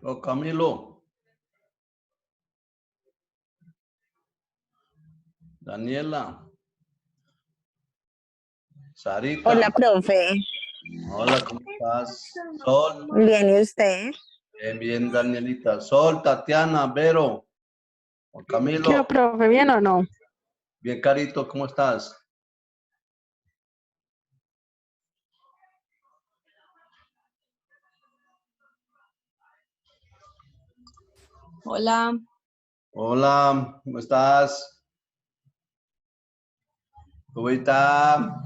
Oh, Camilo. Daniela. Sarita. Hola, profe. Hola, ¿cómo estás? Sol. Bien, ¿y usted? Bien, bien, Danielita. Sol, Tatiana, Vero. Juan Camilo. ¿Qué, profe? ¿Bien o no? Bien, Carito, ¿cómo estás? Hola. Hola, ¿cómo estás? ¿Cómo está?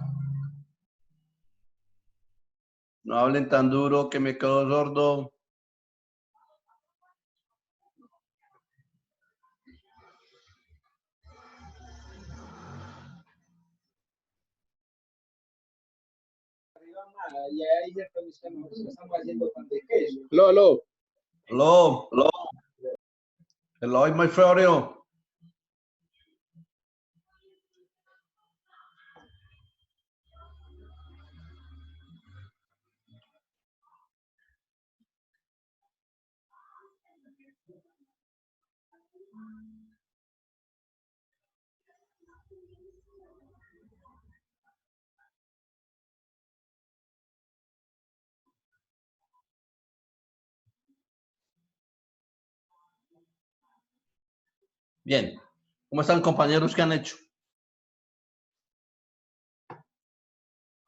No hablen tan duro que me quedo sordo. Lolo. Hello. Hello. Hello, my friend. Bien. ¿Cómo están, compañeros? ¿Qué han hecho?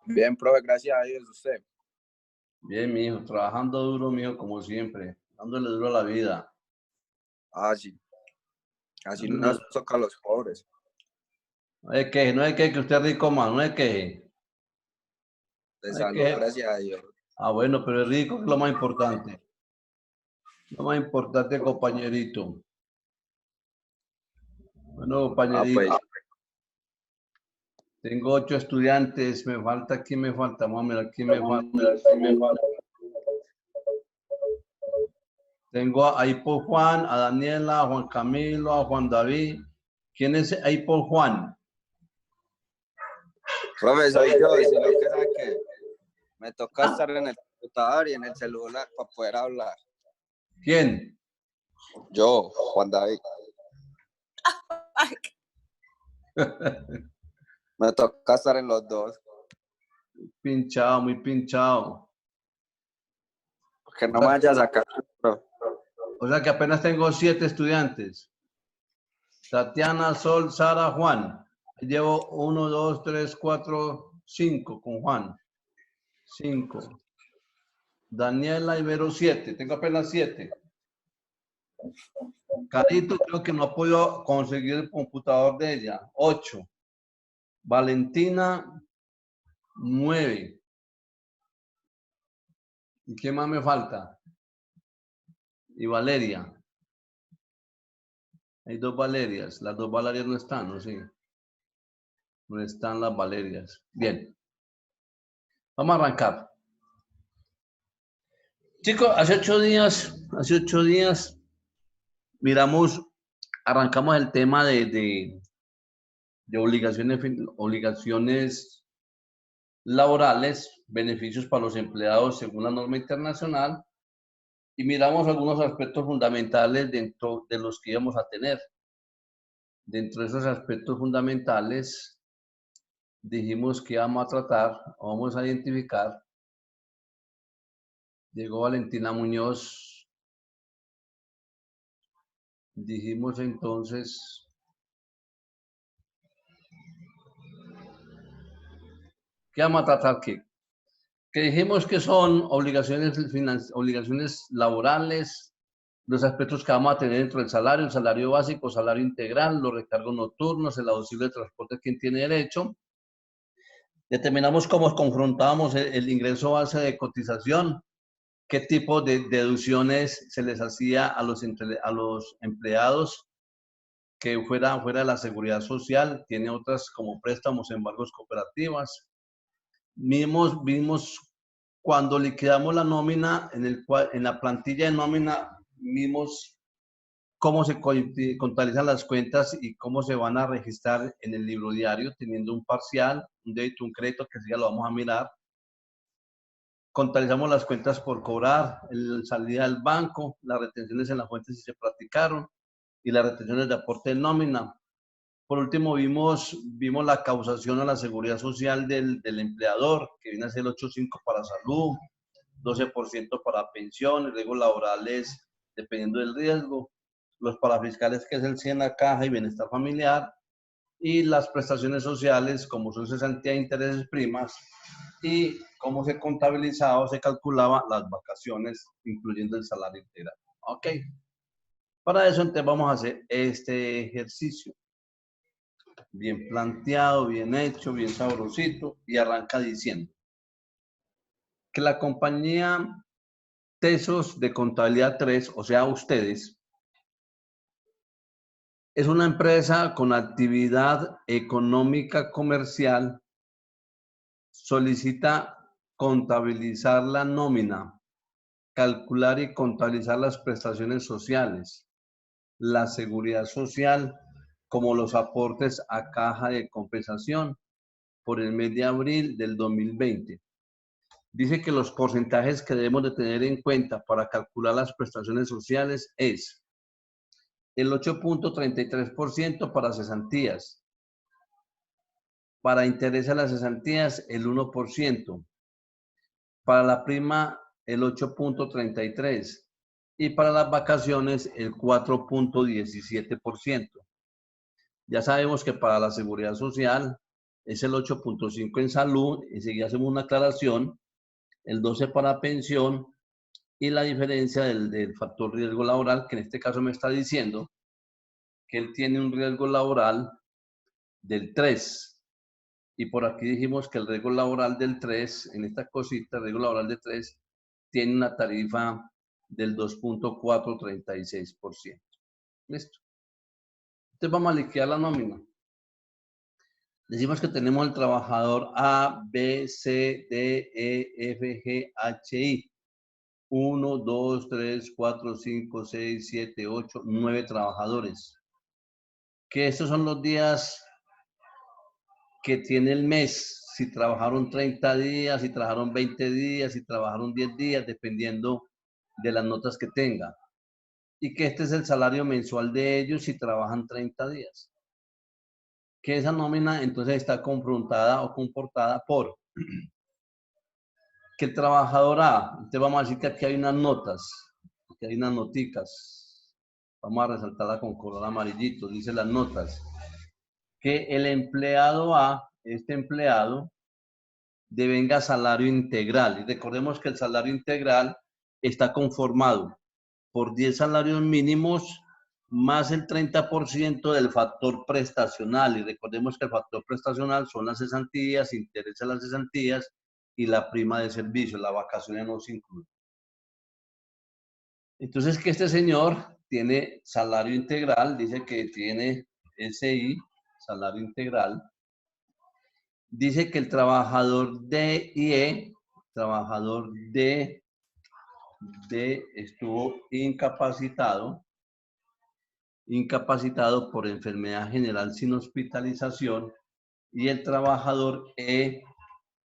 Bien, profe, gracias a Dios, usted. Bien, mijo. Trabajando duro, mijo, como siempre. Dándole duro a la vida. Ah, sí. Así nos toca a los pobres. No es que, no es que usted es rico, man. No es que. De No es salud, que. gracias a Dios. Ah, bueno, pero es rico, es lo más importante. Lo más importante, compañerito. Bueno, compañerito. Pues. Tengo 8 estudiantes. Me falta, ¿quién me falta? Vamos a ver, ¿quién me falta? Tengo ahí por Juan, a Daniela, a Juan Camilo, a Juan David. ¿Quién es ahí por Juan? Profe, soy yo, sino que sabe que me toca estar en el computador y en el celular para poder hablar. ¿Quién? Yo, Juan David. Me toca estar en los dos. Pinchado, muy pinchado. Que no me vaya a sacar. O sea que apenas tengo 7 estudiantes. Tatiana, Sol, Sara, Juan. Llevo 1, 2, 3, 4, 5 con Juan. 5. Daniela Ibero 7. Tengo apenas 7. Carito creo que no he podido conseguir el computador de ella. 8. Valentina 9. ¿Y qué más me falta? Y Valeria. Hay 2 Valerias. Las 2 Valerias no están, ¿no? Sí. No están las Valerias. Bien. Vamos a arrancar. Chicos, hace 8 días, arrancamos el tema de obligaciones laborales, beneficios para los empleados según la norma internacional, y miramos algunos aspectos fundamentales dentro de los que íbamos a tener. Dentro de esos aspectos fundamentales, dijimos que íbamos a tratar, vamos a identificar. Llegó Valentina Muñoz. Dijimos entonces ¿qué vamos a tratar aquí? que dijimos que son obligaciones laborales, los aspectos que vamos a tener dentro del salario, el salario básico, salario integral, los recargos nocturnos, el auxilio de transporte, quien tiene derecho. Determinamos cómo confrontábamos el ingreso base de cotización, qué tipo de deducciones se les hacía a los empleados que fuera de la seguridad social, tiene otras como préstamos, embargos, cooperativas. Vimos cuando liquidamos la nómina, en la plantilla de nómina, vimos cómo se contabilizan las cuentas y cómo se van a registrar en el libro diario, teniendo un parcial, un débito, un crédito, que sí ya lo vamos a mirar. Contabilizamos las cuentas por cobrar, la salida del banco, las retenciones en la fuente si se practicaron y las retenciones de aporte de nómina. Por último, vimos la causación a la seguridad social del empleador, que viene a ser el 8.5 para salud, 12% para pensiones, riesgos laborales, dependiendo del riesgo, los parafiscales, que es el SIENA, caja y bienestar familiar, y las prestaciones sociales, como son cesantía de intereses primas, y cómo se contabilizaba o se calculaba las vacaciones, incluyendo el salario integral. Ok. Para eso, entonces, vamos a hacer este ejercicio. Bien planteado, bien hecho, bien sabrosito, y arranca diciendo que la compañía Tesos de Contabilidad 3, o sea, ustedes, es una empresa con actividad económica comercial, solicita contabilizar la nómina, calcular y contabilizar las prestaciones sociales, la seguridad social, como los aportes a caja de compensación por el mes de abril del 2020. Dice que los porcentajes que debemos de tener en cuenta para calcular las prestaciones sociales es el 8.33% para cesantías, para interés a las cesantías el 1%, para la prima el 8.33% y para las vacaciones el 4.17%. Ya sabemos que para la seguridad social es el 8.5% en salud, enseguida hacemos una aclaración, el 12% para pensión, y la diferencia del factor riesgo laboral, que en este caso me está diciendo que él tiene un riesgo laboral del 3%. Y por aquí dijimos que el riesgo laboral del 3%, en esta cosita, el riesgo laboral del 3%, tiene una tarifa del 2.436%. ¿Listo? Entonces vamos a liquidar la nómina. Decimos que tenemos el trabajador A, B, C, D, E, F, G, H, I. 1, 2, 3, 4, 5, 6, 7, 8, 9 trabajadores. Que estos son los días que tiene el mes. Si trabajaron 30 días, si trabajaron 20 días, si trabajaron 10 días, dependiendo de las notas que tenga. Y que este es el salario mensual de ellos si trabajan 30 días. Que esa nómina entonces está confrontada o comportada por que el trabajador A, entonces vamos a decir que aquí hay unas notas, aquí hay unas noticas, vamos a resaltarla con color amarillito, dice las notas, que el empleado A, este empleado, devenga salario integral. Y recordemos que el salario integral está conformado por 10 salarios mínimos más el 30% del factor prestacional. Y recordemos que el factor prestacional son las cesantías, interés a las cesantías y la prima de servicio, la vacaciones no se incluye. Entonces, que este señor tiene salario integral, dice que tiene SI, salario integral. Dice que el trabajador D y E, trabajador D estuvo incapacitado por enfermedad general sin hospitalización, y el trabajador E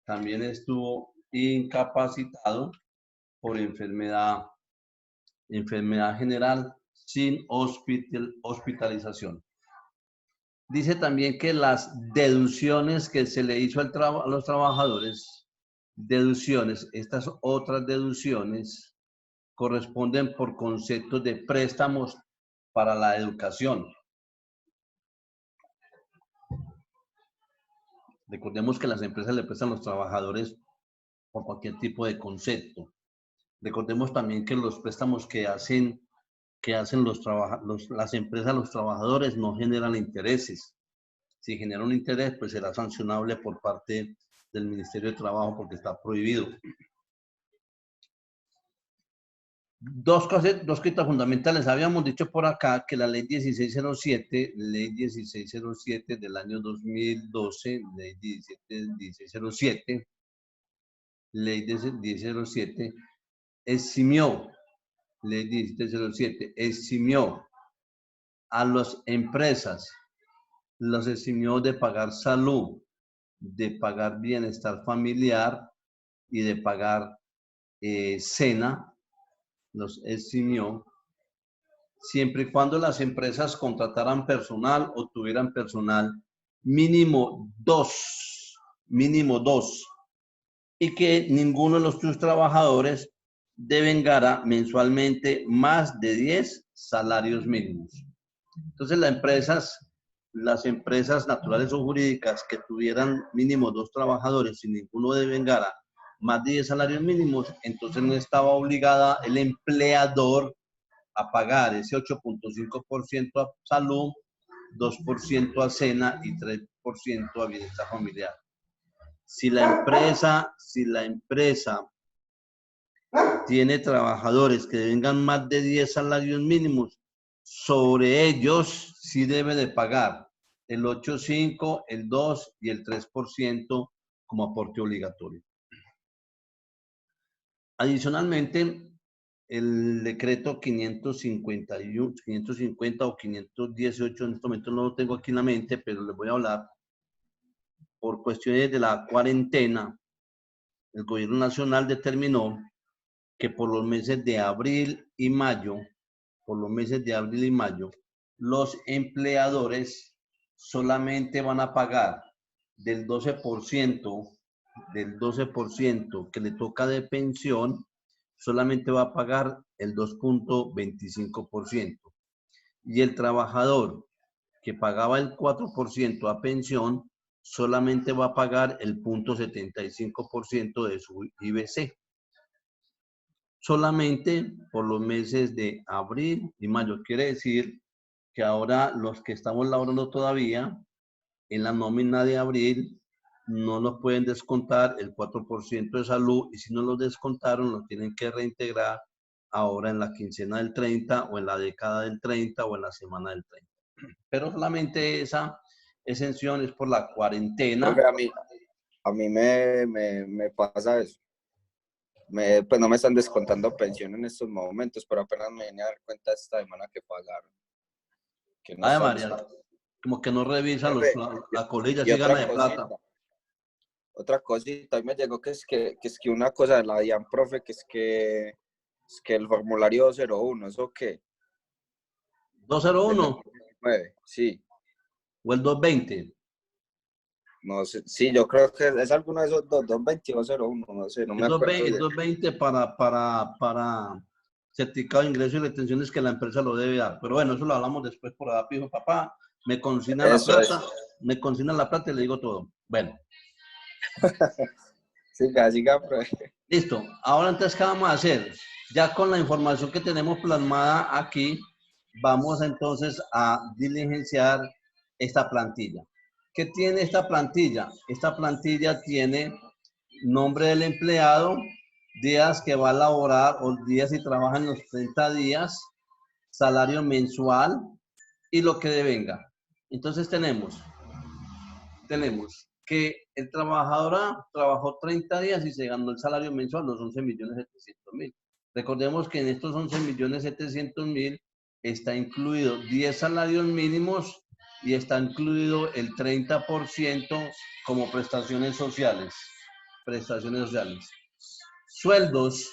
también estuvo incapacitado por enfermedad general sin hospitalización. Dice también que las deducciones que se le hizo a los trabajadores, estas otras deducciones corresponden por conceptos de préstamos para la educación. Recordemos que las empresas le prestan a los trabajadores por cualquier tipo de concepto. Recordemos también que los préstamos que hacen las empresas a los trabajadores no generan intereses. Si genera un interés, pues será sancionable por parte del Ministerio de Trabajo porque está prohibido. Dos cositas fundamentales. Habíamos dicho por acá que la ley 1607 del año 2012, ley 1607, ley 1607, eximió a las empresas, los eximió de pagar salud, de pagar bienestar familiar y de pagar SENA, los eximió, siempre y cuando las empresas contrataran personal o tuvieran personal mínimo dos, y que ninguno de sus trabajadores devengara mensualmente más de 10 salarios mínimos. Entonces las empresas naturales o jurídicas que tuvieran mínimo 2 trabajadores y ninguno devengara más de 10 salarios mínimos, entonces no estaba obligada el empleador a pagar ese 8.5% a salud, 2% a SENA y 3% a bienestar familiar. Si la empresa tiene trabajadores que devengan más de 10 salarios mínimos, sobre ellos sí debe de pagar el 8.5%, el 2% y el 3% como aporte obligatorio. Adicionalmente, el decreto 550 o 518, en este momento no lo tengo aquí en la mente, pero les voy a hablar. Por cuestiones de la cuarentena, el gobierno nacional determinó que por los meses de abril y mayo, los empleadores solamente van a pagar del 12% que le toca de pensión, solamente va a pagar el 2.25%. Y el trabajador que pagaba el 4% a pensión, solamente va a pagar el 0.75% de su IBC. Solamente por los meses de abril y mayo. Quiere decir que ahora los que estamos laborando todavía en la nómina de abril no nos pueden descontar el 4% de salud, y si no lo descontaron, lo tienen que reintegrar ahora en la quincena del 30 o en la década del 30 o en la semana del 30. Pero solamente esa exención es por la cuarentena. Profe, a mí me pasa eso. Pues no me están descontando pensión en estos momentos, pero apenas me vine a dar cuenta esta semana que pagaron. Que no Ay, María, como que no revisa la colilla, sí gana de plata. Otra cosita, hoy me llegó que es que una cosa de la DIAN, profe, que es que el formulario 201, ¿eso qué? 201. Sí. O el 220. No sé, sí, yo creo que es alguno de esos 220 o 01, no sé, no me acuerdo bien. El 220 para certificado de ingreso y retenciones que la empresa lo debe dar. Pero bueno, eso lo hablamos después por ahí, pijo, papá, me consigna la plata, me consigna la plata y le digo todo. Bueno. Siga, profe. Listo. Ahora entonces, ¿qué vamos a hacer? Ya con la información que tenemos plasmada aquí, vamos entonces a diligenciar esta plantilla. ¿Qué tiene esta plantilla? Esta plantilla tiene nombre del empleado, días que va a laborar o días si trabaja en los 30 días, salario mensual y lo que devenga. Entonces tenemos que el trabajador trabajó 30 días y se ganó el salario mensual, los 11.700.000. Recordemos que en estos 11.700.000 está incluido 10 salarios mínimos y está incluido el 30% como prestaciones sociales. Sueldos.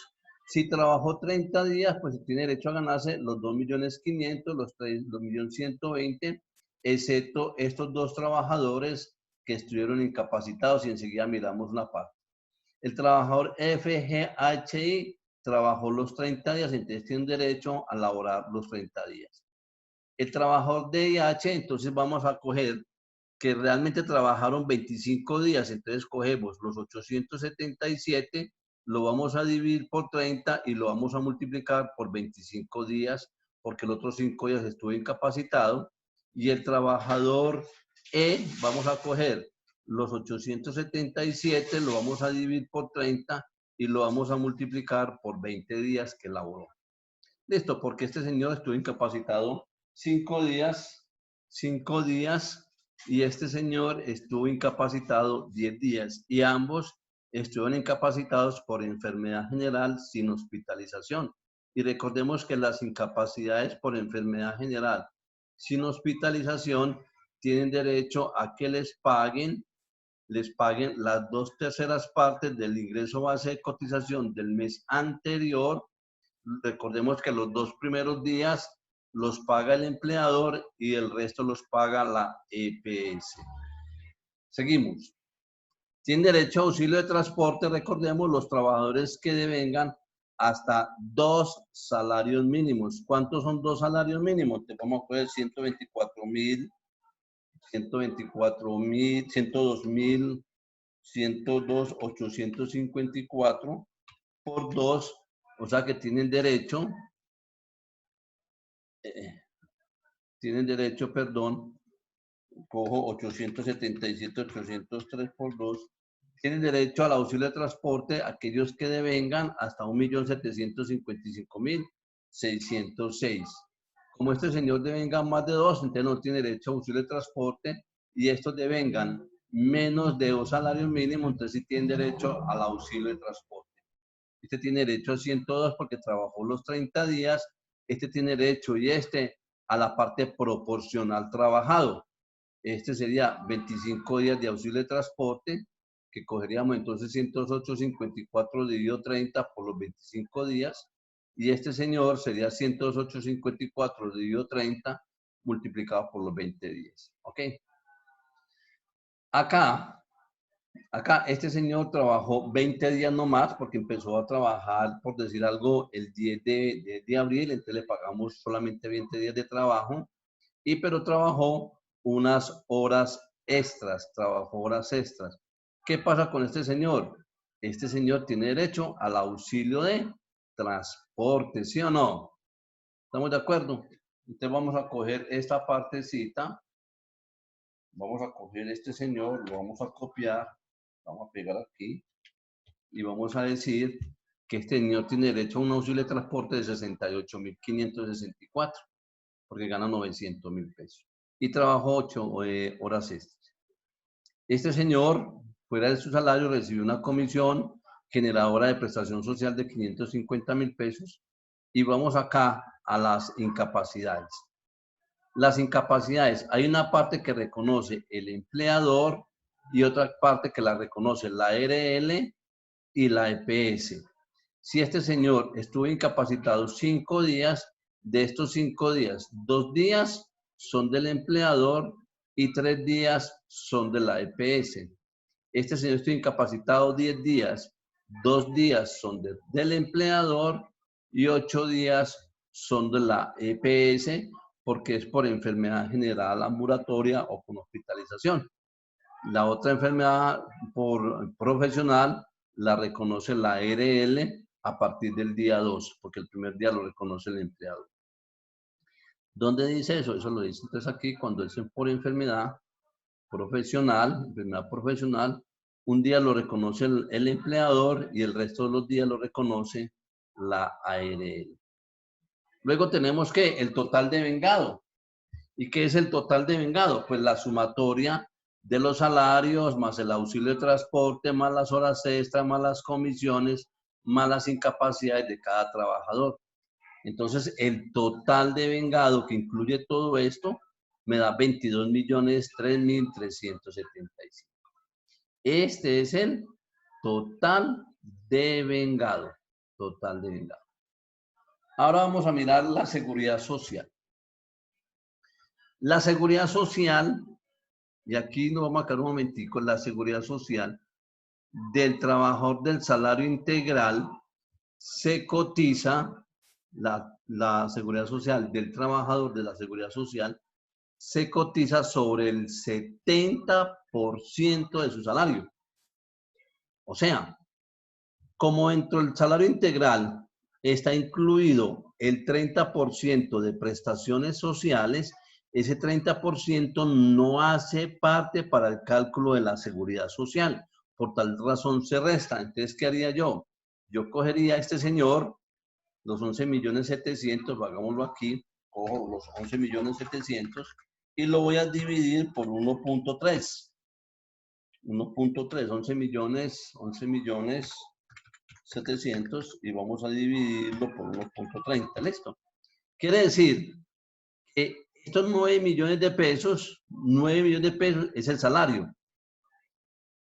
Si trabajó 30 días, pues tiene derecho a ganarse los 2.500.000, los 2.120.000, excepto estos dos trabajadores que estuvieron incapacitados, y enseguida miramos una parte. El trabajador FGHI trabajó los 30 días, entonces tiene derecho a laborar los 30 días. El trabajador DIH, entonces vamos a coger que realmente trabajaron 25 días. Entonces cogemos los 877, lo vamos a dividir por 30 y lo vamos a multiplicar por 25 días, porque los otros 5 días estuvo incapacitado. Y el trabajador E, vamos a coger los 877, lo vamos a dividir por 30 y lo vamos a multiplicar por 20 días que laboró. Listo, porque este señor estuvo incapacitado 5 días, y este señor estuvo incapacitado 10 días, y ambos estuvieron incapacitados por enfermedad general sin hospitalización. Y recordemos que las incapacidades por enfermedad general sin hospitalización tienen derecho a que les paguen las 2/3 partes del ingreso base de cotización del mes anterior. Recordemos que los 2 primeros días los paga el empleador y el resto los paga la EPS. Seguimos. Tienen derecho a auxilio de transporte, recordemos, los trabajadores que devengan hasta 2 salarios mínimos. ¿Cuántos son 2 salarios mínimos? Te vamos a poner 124.000, 102.000, 854 por 2, o sea que tienen derecho, cojo 877, 803 por 2, tienen derecho al auxilio de transporte aquellos que devengan hasta 1.755.606. Como este señor devenga más de 2, entonces no tiene derecho a auxilio de transporte, y estos devengan menos de 2 salarios mínimos, entonces sí tienen derecho al auxilio de transporte. Este tiene derecho a 102 porque trabajó los 30 días, este tiene derecho y este a la parte proporcional trabajado. Este sería 25 días de auxilio de transporte, que cogeríamos entonces 108.54 dividido 30 por los 25 días, y este señor sería 108.54 dividido 30 multiplicado por los 20 días. ¿Ok? Acá, este señor trabajó 20 días nomás porque empezó a trabajar, por decir algo, el 10 de abril, entonces le pagamos solamente 20 días de trabajo, pero trabajó unas horas extras, trabajó horas extras. ¿Qué pasa con este señor? Este señor tiene derecho al auxilio de transporte, ¿sí o no? ¿Estamos de acuerdo? Entonces vamos a coger esta partecita, vamos a coger este señor, lo vamos a copiar, vamos a pegar aquí y vamos a decir que este señor tiene derecho a un auxilio de transporte de 68.564 porque gana 900.000 pesos y trabajó 8 horas extras. Este señor, fuera de su salario, recibió una comisión generadora de prestación social de 550.000 pesos. Y vamos acá a las incapacidades. Las incapacidades, hay una parte que reconoce el empleador y otra parte que la reconoce la ARL y la EPS. Si este señor estuvo incapacitado 5 días, de estos 5 días, 2 días son del empleador y 3 días son de la EPS. Este señor estuvo incapacitado 10 días, 2 días son del empleador y 8 días son de la EPS porque es por enfermedad general ambulatoria o con hospitalización. La otra enfermedad por profesional la reconoce la ARL a partir del día 2, porque el primer día lo reconoce el empleador. ¿Dónde dice eso? Eso lo dice entonces aquí cuando dicen por enfermedad profesional, un día lo reconoce el empleador y el resto de los días lo reconoce la ARL. Luego tenemos que el total devengado. ¿Y qué es el total devengado? Pues la sumatoria de los salarios, más el auxilio de transporte, más las horas extras, más las comisiones, más las incapacidades de cada trabajador. Entonces, el total devengado que incluye todo esto me da 22.003.375. Este es el total devengado. Total devengado. Ahora vamos a mirar la seguridad social. La seguridad social, y aquí nos vamos a quedar un momentico, la seguridad social del trabajador del salario integral se cotiza, la seguridad social del trabajador de la seguridad social se cotiza sobre el 70% de su salario. O sea, como dentro del salario integral está incluido el 30% de prestaciones sociales, ese 30% no hace parte para el cálculo de la seguridad social. Por tal razón se resta. Entonces, ¿qué haría yo? Yo cogería a este señor, los 11.700.000, hagámoslo aquí, cojo los 11.700.000 y lo voy a dividir por 1.3. 1.3, 11.700.000 y vamos a dividirlo por 1.30, ¿listo? Quiere decir que estos 9 millones de pesos, 9 millones de pesos es el salario.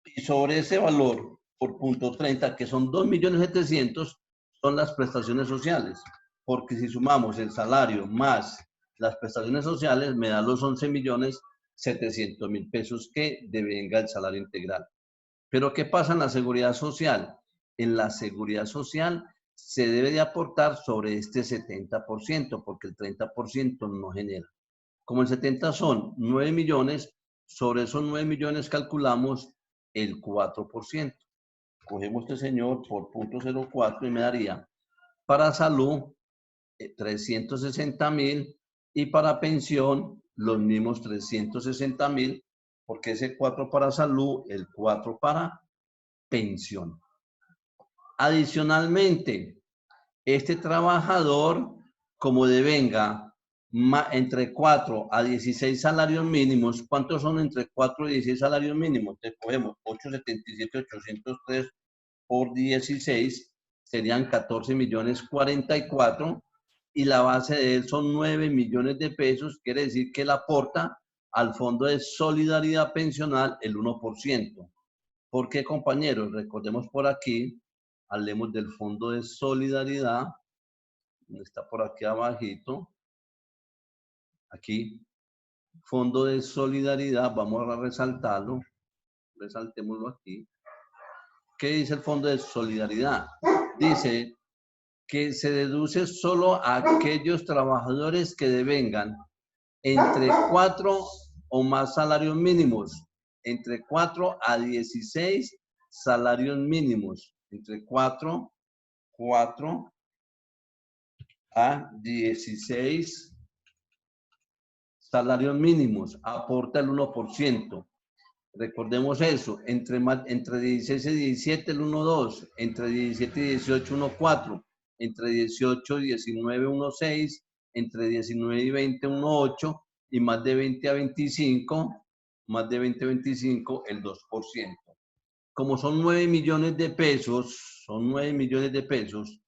Y sobre ese valor, por punto 30, que son 2.700.000, son las prestaciones sociales. Porque si sumamos el salario más las prestaciones sociales, me da los 11.700.000 pesos que devenga el salario integral. Pero ¿qué pasa en la seguridad social? En la seguridad social se debe de aportar sobre este 70%, porque el 30% no genera. Como el 70 son 9 millones, sobre esos 9 millones calculamos el 4%. Cogemos este señor por 0.04 y me daría para salud 360.000 y para pensión los mismos 360.000, porque ese 4 para salud, el 4 para pensión. Adicionalmente, este trabajador, como devenga entre 4 a 16 salarios mínimos, ¿cuántos son entre 4 y 16 salarios mínimos? Te cogemos 877.803 por 16, serían 14.044.000 y la base de él son 9 millones de pesos, quiere decir que él aporta al Fondo de Solidaridad Pensional el 1%. ¿Por qué, compañeros? Recordemos por aquí, hablemos del Fondo de Solidaridad, está por aquí abajito, aquí, Fondo de Solidaridad, vamos a resaltarlo, resaltémoslo aquí. ¿Qué dice el Fondo de Solidaridad? Dice que se deduce solo a aquellos trabajadores que devengan entre 4 o más salarios mínimos, entre 4 a 16 salarios mínimos, entre 4 a 16 salarios mínimos, aporta el 1%. Recordemos eso, entre 16 y 17 el 1.2, entre 17 y 18 1.4, entre 18 y 19 1.6, entre 19 y 20 1.8 y más de 20 a 25, más de 20 a 25 el 2%. Como son 9 millones de pesos, son 9 millones de pesos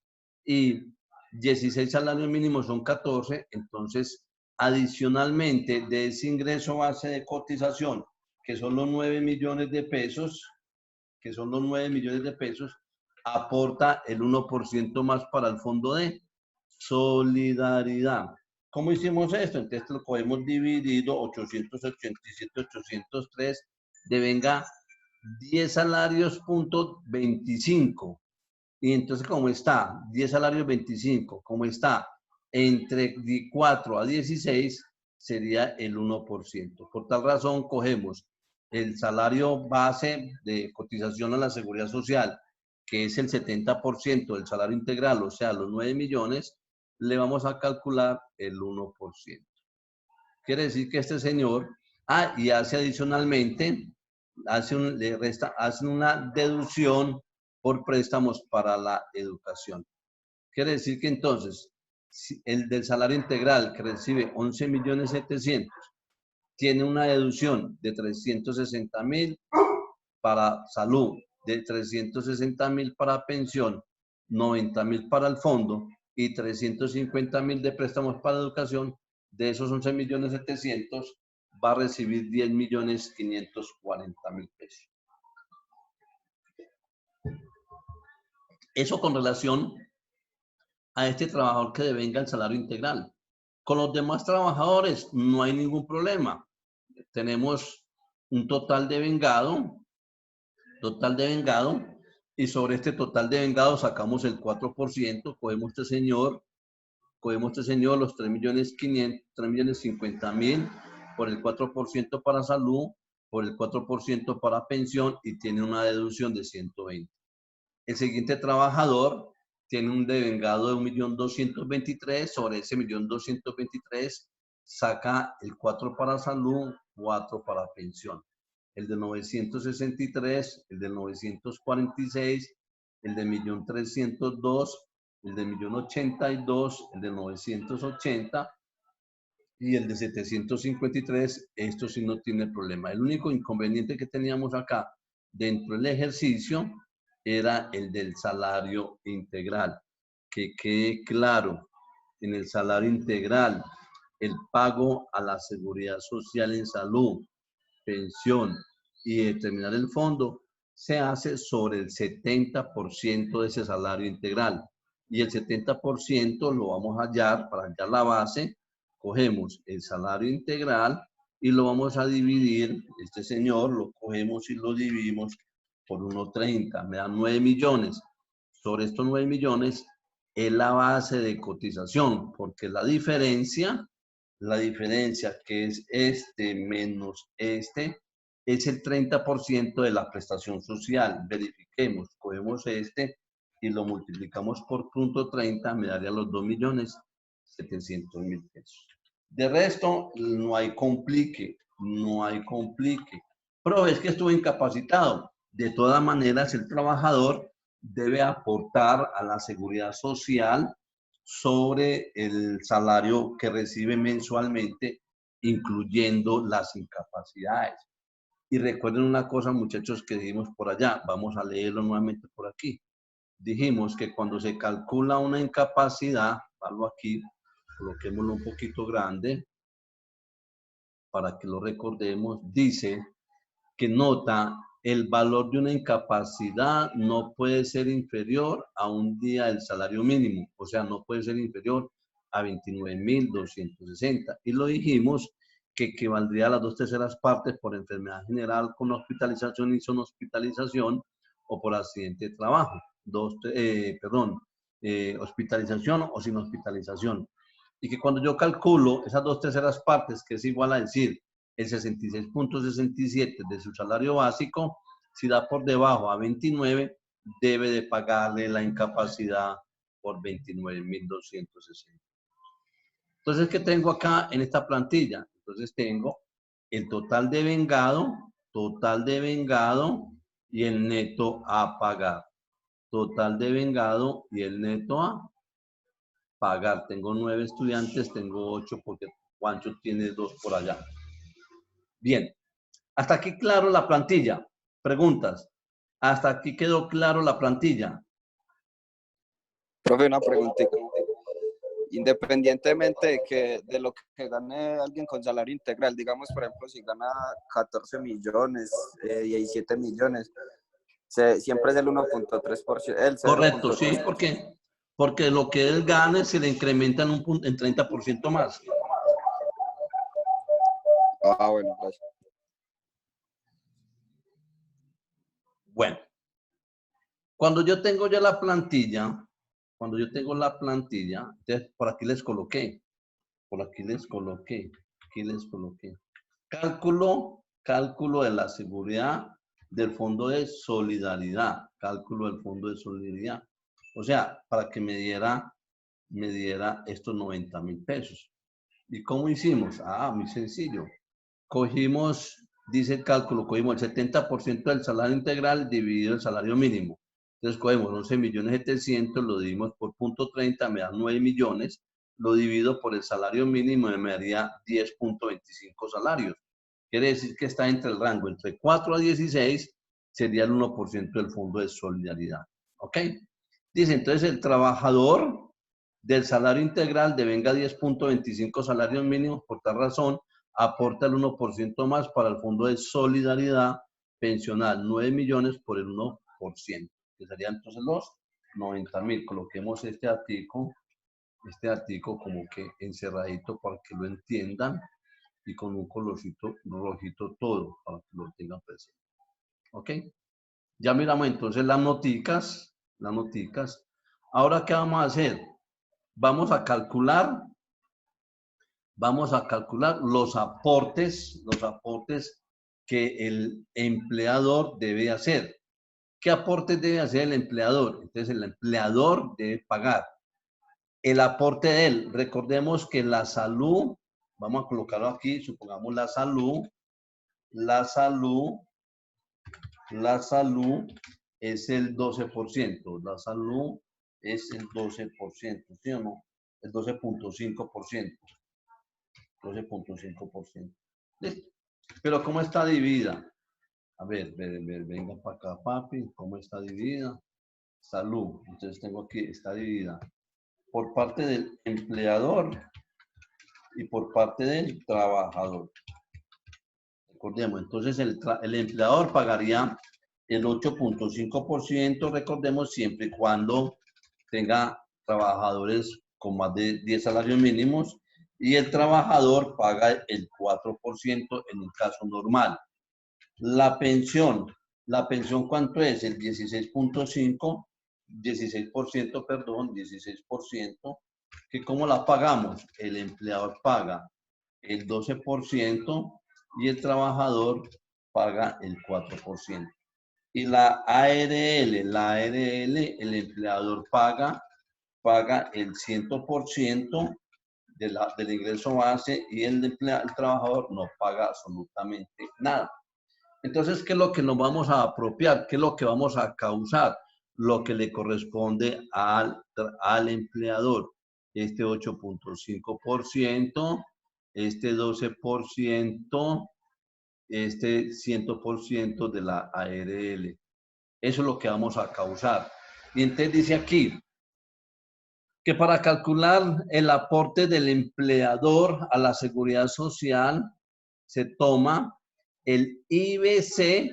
y 16 salarios mínimos son 14, entonces adicionalmente de ese ingreso base de cotización, que son los 9 millones de pesos, aporta el 1% más para el Fondo de Solidaridad. ¿Cómo hicimos esto? Entonces lo podemos dividido 887.803, devenga 10 salarios punto 25. Y entonces, como está 10 salarios 25, como está entre 4 a 16, sería el 1%. Por tal razón, cogemos el salario base de cotización a la seguridad social, que es el 70% del salario integral, o sea, los 9 millones, le vamos a calcular el 1%. Quiere decir que este señor, y hace adicionalmente, hace una deducción por préstamos para la educación. Quiere decir que entonces, el del salario integral que recibe 11.700.000 tiene una deducción de 360.000 para salud, de 360.000 para pensión, 90.000 para el fondo y 350.000 de préstamos para educación. De esos 11.700.000 va a recibir 10.540.000 pesos. Eso con relación a este trabajador que devenga el salario integral. Con los demás trabajadores no hay ningún problema. Tenemos un total devengado, y sobre este total devengado sacamos el 4%, cogemos este señor los 3.500.000, por el 4% para salud, por el 4% para pensión y tiene una deducción de 120. El siguiente trabajador tiene un devengado de 1.223.000, sobre ese 1.223.000 saca el 4 para salud, 4 para pensión. El de 963, el de 946, el de 1.302.000, el de 1.082.000, el de 980 y el de 753, esto sí no tiene problema. El único inconveniente que teníamos acá dentro del ejercicio era el del salario integral. Que quede claro, en el salario integral, el pago a la seguridad social en salud, pensión y determinar el fondo se hace sobre el 70% de ese salario integral. Y el 70% lo vamos a hallar, para hallar la base, cogemos el salario integral y lo vamos a dividir, este señor lo cogemos y lo dividimos por 1.30, me dan 9 millones. Sobre estos 9 millones es la base de cotización, porque la diferencia que es este menos este, es el 30% de la prestación social. Verifiquemos, cogemos este y lo multiplicamos por 0.30, me daría los 2.700.000 pesos. De resto, no hay complique, no hay complique. Pero es que estuvo incapacitado. De todas maneras, el trabajador debe aportar a la seguridad social sobre el salario que recibe mensualmente, incluyendo las incapacidades. Y recuerden una cosa, muchachos, que dijimos por allá, vamos a leerlo nuevamente por aquí. Dijimos que cuando se calcula una incapacidad, algo aquí, coloquémoslo un poquito grande, para que lo recordemos, dice que nota el valor de una incapacidad no puede ser inferior a un día del salario mínimo, o sea, no puede ser inferior a 29.260. Y lo dijimos que equivaldría a las 2/3 partes por enfermedad general con hospitalización y sin hospitalización o por accidente de trabajo. Hospitalización o sin hospitalización. Y que cuando yo calculo esas 2/3 partes, que es igual a decir el 66.67 de su salario básico, si da por debajo a 29, debe de pagarle la incapacidad por 29.260. Entonces, ¿qué tengo acá en esta plantilla? Entonces tengo el total de vengado y el neto a pagar. Total de vengado y el neto a pagar. Tengo 9 estudiantes, tengo 8 porque Juancho tiene 2 por allá. Bien, hasta aquí claro la plantilla. Preguntas. Hasta aquí quedó claro la plantilla. Profe, una preguntita. Independientemente de lo que gane alguien con salario integral, digamos, por ejemplo, si gana 14 millones, 17 millones, siempre es el 1.3%, el Correcto, sí, 0.3%. porque lo que él gane se le incrementa en 30% más. Ah, bueno, gracias. Bueno, cuando yo tengo ya la plantilla, entonces por aquí les coloqué. Cálculo de la seguridad del fondo de solidaridad. O sea, para que me diera estos 90.000 pesos. ¿Y cómo hicimos? Muy sencillo. Dice el cálculo, cogimos el 70% del salario integral dividido el salario mínimo. Entonces cogemos 11.700.000, lo dividimos por 0.30, me da 9 millones, lo divido por el salario mínimo y me daría 10.25 salarios. Quiere decir que está entre el rango, entre 4 a 16, sería el 1% del fondo de solidaridad. ¿Ok? Dice, entonces el trabajador del salario integral devenga 10.25 salarios mínimos, por tal razón, aporta el 1% más para el fondo de solidaridad pensional, 9 millones por el 1%, que serían entonces los 90.000. Coloquemos este artículo como que encerradito para que lo entiendan y con un colorcito rojito todo para que lo tengan presente. ¿Ok? Ya miramos entonces las noticas. Ahora, ¿qué vamos a hacer? Vamos a calcular vamos a calcular los aportes que el empleador debe hacer. ¿Qué aportes debe hacer el empleador? Entonces, el empleador debe pagar. El aporte de él, recordemos que la salud, vamos a colocarlo aquí, supongamos la salud es el 12%, la salud es el 12%, ¿sí o no? El 12.5%. 12.5%. Listo. Pero ¿cómo está dividida? A ver, venga para acá, papi. ¿Cómo está dividida? Salud. Entonces tengo aquí, está dividida por parte del empleador y por parte del trabajador. Recordemos, entonces el empleador pagaría el 8.5%, recordemos, siempre y cuando tenga trabajadores con más de 10 salarios mínimos, y el trabajador paga el 4% en un caso normal. La pensión ¿cuánto es? El 16.5%, 16%, que ¿cómo la pagamos? El empleador paga el 12% y el trabajador paga el 4%. Y la ARL, el empleador paga el 100% del ingreso base y el trabajador no paga absolutamente nada. Entonces, ¿qué es lo que nos vamos a apropiar? ¿Qué es lo que vamos a causar? Lo que le corresponde al empleador. Este 8.5%, este 12%, este 100% de la ARL. Eso es lo que vamos a causar. Y entonces dice aquí que para calcular el aporte del empleador a la seguridad social se toma el IBC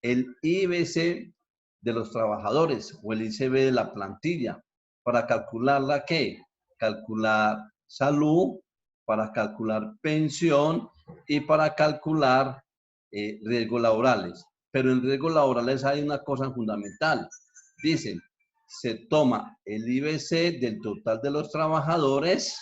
de los trabajadores o el ICB de la plantilla. ¿Para calcular la qué? Calcular salud, para calcular pensión y para calcular riesgos laborales. Pero en riesgos laborales hay una cosa fundamental. Dicen, se toma el IBC del total de los trabajadores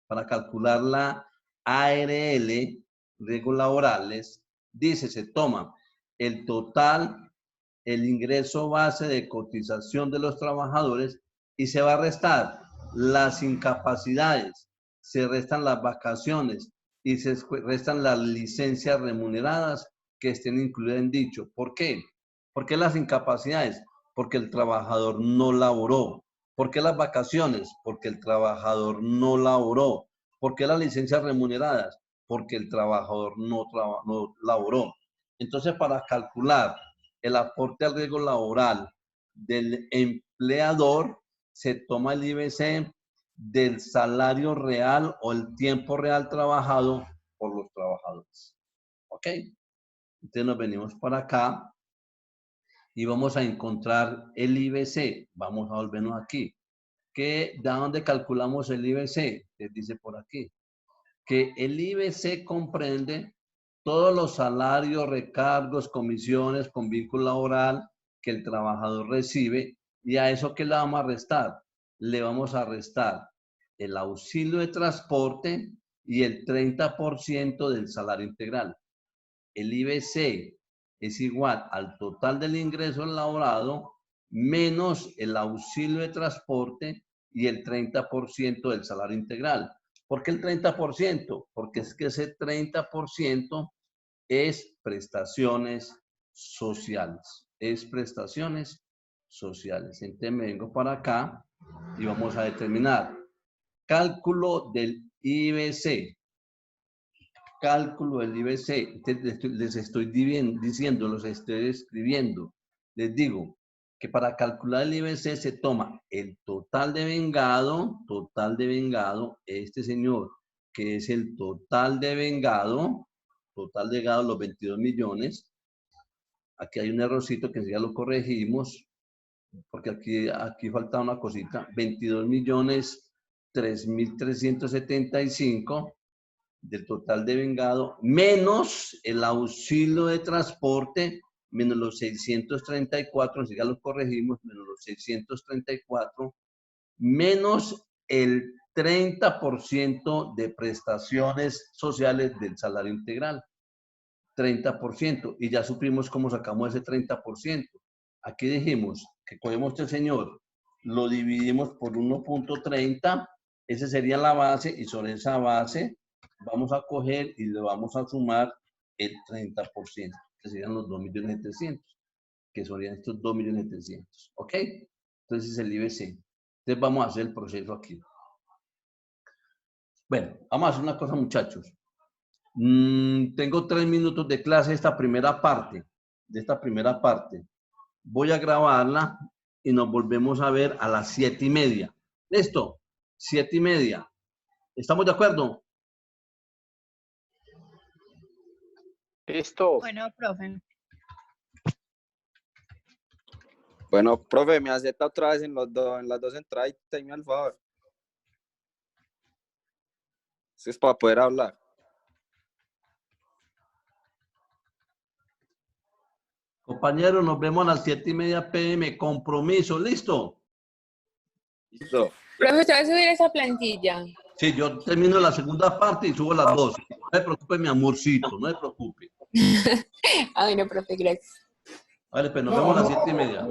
para calcular la ARL, riesgos laborales. Dice, se toma el total, el ingreso base de cotización de los trabajadores y se va a restar las incapacidades, se restan las vacaciones y se restan las licencias remuneradas que estén incluidas en dicho. ¿Por qué? ¿Por qué las incapacidades? Porque el trabajador no laboró. ¿Por qué las vacaciones? Porque el trabajador no laboró. ¿Por qué las licencias remuneradas? Porque el trabajador no laboró. Entonces, para calcular el aporte al riesgo laboral del empleador, se toma el IBC del salario real o el tiempo real trabajado por los trabajadores. ¿Ok? Entonces nos venimos para acá y vamos a encontrar el IBC. Vamos a volvernos aquí. ¿De dónde calculamos el IBC? Les dice por aquí. Que el IBC comprende todos los salarios, recargos, comisiones con vínculo laboral que el trabajador recibe, y a eso ¿qué le vamos a restar? Le vamos a restar el auxilio de transporte y el 30% del salario integral. El IBC es igual al total del ingreso laborado menos el auxilio de transporte y el 30% del salario integral. ¿Por qué el 30%? Porque es que ese 30% es prestaciones sociales. Es prestaciones sociales. Entonces me vengo para acá y vamos a determinar cálculo del IBC. Cálculo del IBC. Les estoy diciendo, los estoy escribiendo. Les digo que para calcular el IBC se toma el total de vengado, este señor, que es el total de vengado, los 22 millones. Aquí hay un errorcito que ya lo corregimos, porque aquí falta una cosita, 22 millones 3.375 del total de vengado, menos el auxilio de transporte, menos los 634, ya lo corregimos, menos los 634, menos el 30% de prestaciones sociales del salario integral. 30%. Y ya supimos cómo sacamos ese 30%. Aquí dijimos que cogemos este señor, lo dividimos por 1.30, esa sería la base, y sobre esa base vamos a coger y le vamos a sumar el 30%, que serían los 2.300.000, que serían estos 2.300.000. ¿Ok? Entonces es el IBC. Entonces vamos a hacer el proceso aquí. Bueno, vamos a hacer una cosa, muchachos. Tengo 3 minutos de clase de esta primera parte. Voy a grabarla y nos volvemos a ver a las 7:30. ¿Listo? 7:30. ¿Estamos de acuerdo? Listo. Bueno, profe. Bueno, profe, me acepta otra vez en las dos entradas y tenme al favor. Eso es para poder hablar. Compañeros, nos vemos a las 7:30 p.m. Compromiso, ¿listo? Listo. Profe, ¿usted va a subir esa plantilla? Sí, yo termino la segunda parte y subo las 2. No me preocupe, mi amorcito, no me preocupe. Ay, no, profe, gracias. Vale, pues nos vemos a las 7:30.